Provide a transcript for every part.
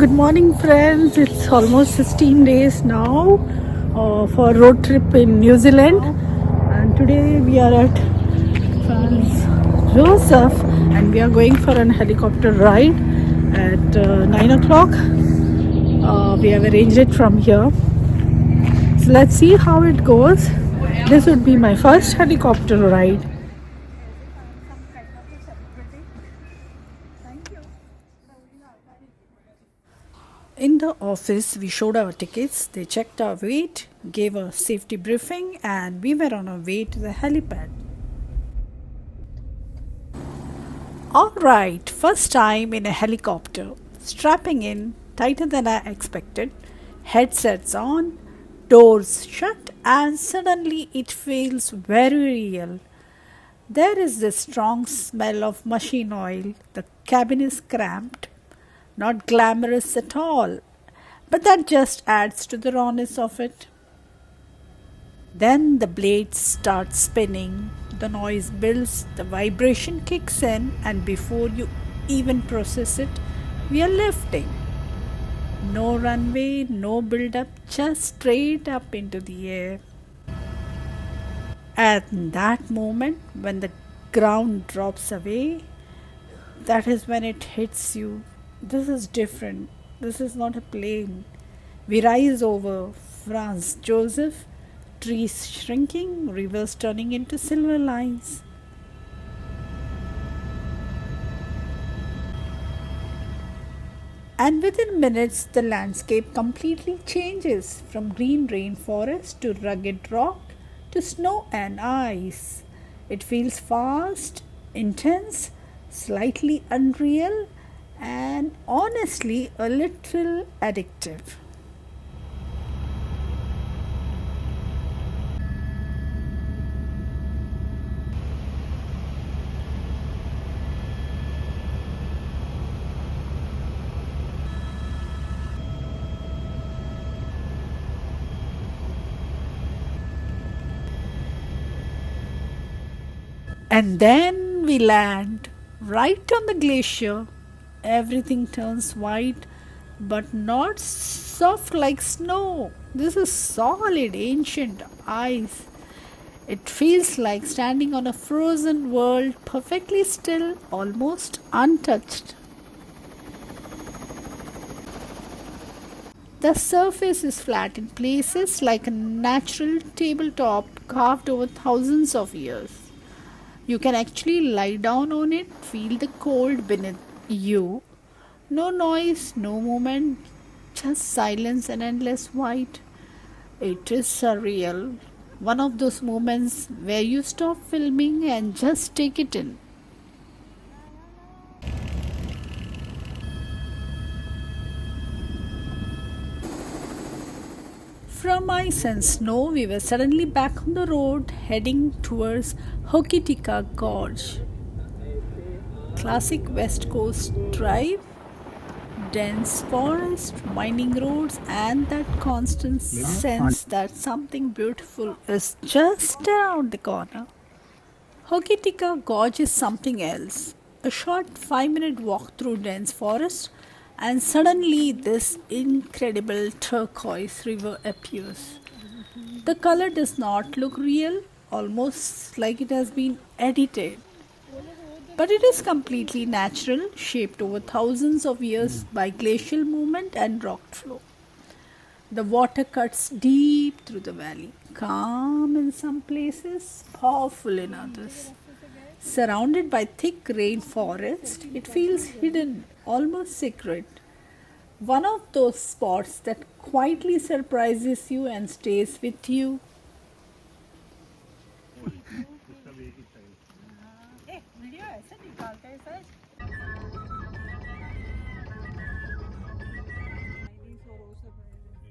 Good morning, friends. It's almost 16 days now for a road trip in New Zealand, and today we are at Franz Josef and we are going for an helicopter ride at 9 o'clock. We have arranged it from here. So let's see how it goes. This would be my first helicopter ride. In the office, we showed our tickets, they checked our weight, gave a safety briefing, and we were on our way to the helipad. Alright, first time in a helicopter. Strapping in, tighter than I expected, headsets on, doors shut, and suddenly it feels very real. There is this strong smell of machine oil, the cabin is cramped. Not glamorous at all, but that just adds to the rawness of it. Then the blades start spinning, the noise builds, the vibration kicks in, and before you even process it, we are lifting. No runway, no build up, just straight up into the air. At that moment, when the ground drops away, that is when it hits you. This is different. This is not a plane. We rise over Franz Josef, trees shrinking, rivers turning into silver lines. And within minutes, the landscape completely changes from green rainforest to rugged rock to snow and ice. It feels fast, intense, slightly unreal, and honestly a little addictive. And then we land right on the glacier. Everything turns white, but not soft like snow. This is solid, ancient ice. It feels like standing on a frozen world, perfectly still, almost untouched. The surface is flat in places like a natural tabletop carved over thousands of years. You can actually lie down on it, feel the cold beneath you. No noise, no movement, just silence and endless white. It is surreal. One of those moments where you stop filming and just take it in. From ice and snow, we were suddenly back on the road heading towards Hokitika Gorge. Classic West Coast drive, dense forest, winding roads, and that constant sense that something beautiful is just around the corner. Hokitika Gorge is something else. A short 5-minute walk through dense forest, and suddenly this incredible turquoise river appears. The color does not look real, almost like it has been edited. But it is completely natural, shaped over thousands of years by glacial movement and rock flow. The water cuts deep through the valley, calm in some places, powerful in others. Surrounded by thick rainforest, it feels hidden, almost secret. One of those spots that quietly surprises you and stays with you.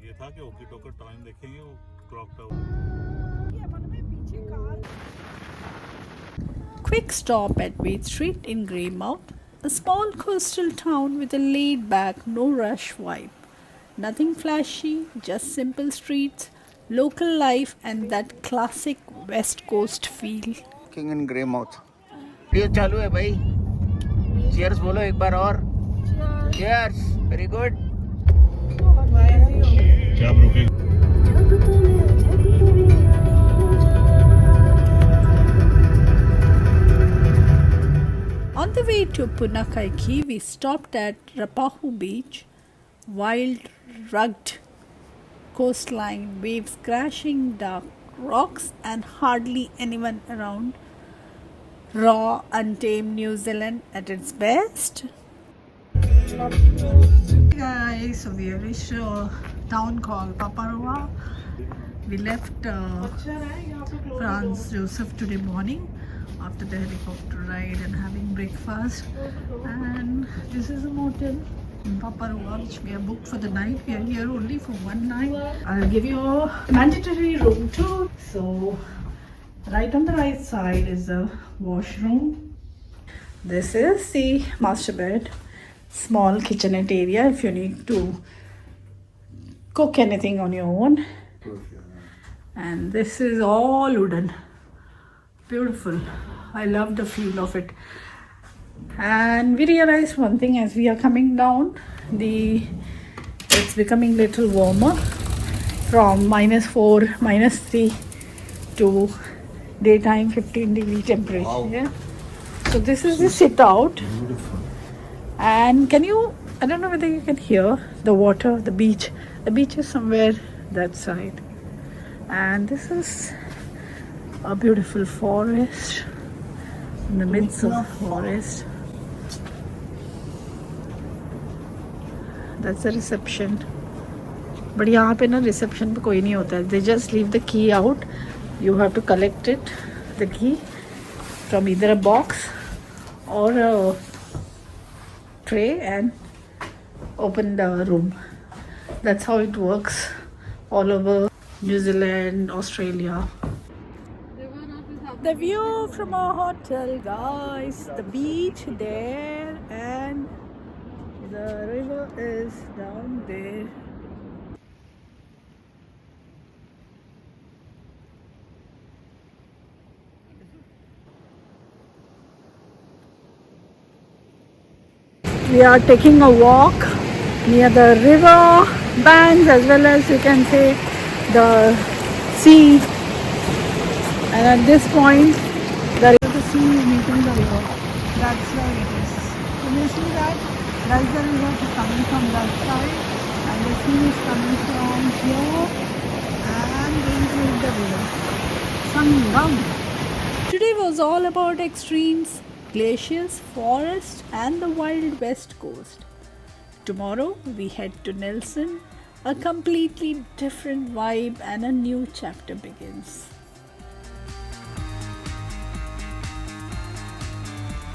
ये था कि ओकीटोकर time देखेंगे वो clock tower. Quick stop at Wade Street in Greymouth, a small coastal town with a laid back, no rush vibe. Nothing flashy, just simple streets, local life, and that classic West Coast feel. King in Greymouth. ये चालू है भाई. Cheers बोलो एक बार और. Cheers. Very good. क्या आप रुके? On the way to Punakaiki, we stopped at Rapahu Beach. Wild, rugged coastline, waves crashing, dark rocks, and hardly anyone around. Raw, untamed New Zealand at its best. Hey guys, so we have reached a town called Paparoa. We left Franz Josef today morning after the helicopter ride and having breakfast, and this is a motel in Paparoa which we have booked for the night. We are here only for one night. I'll give you a mandatory room tour. So right on the right side is the washroom. This is the master bed, small kitchenette area if you need to cook anything on your own. And this is all wooden. Beautiful. I love the feel of it. And we realized one thing as we are coming down, it's becoming little warmer from -4, -3 to daytime 15-degree temperature. Wow. Yeah. So this is the sit out. Beautiful. And I don't know whether you can hear the water, the beach. The beach is somewhere that side. And this is a beautiful forest in the midst of the forest. That's the reception. But यहाँ पे ना reception पे कोई नहीं होता है. They just leave the key out. You have to collect it, the key, from either a box or a tray and open the room. That's how it works all over New Zealand, Australia. The view from our hotel, guys. The beach there and the river is down there. We are taking a walk near the river banks as well as you can say the sea, and at this point the sea is meeting the river. That's where it is. Can you see that? That's the river coming from that side and the sea is coming from here and going to the river. Sangam. Today was all about extremes, glaciers, forest and the wild west coast. Tomorrow we head to Nelson. A completely different vibe and a new chapter begins.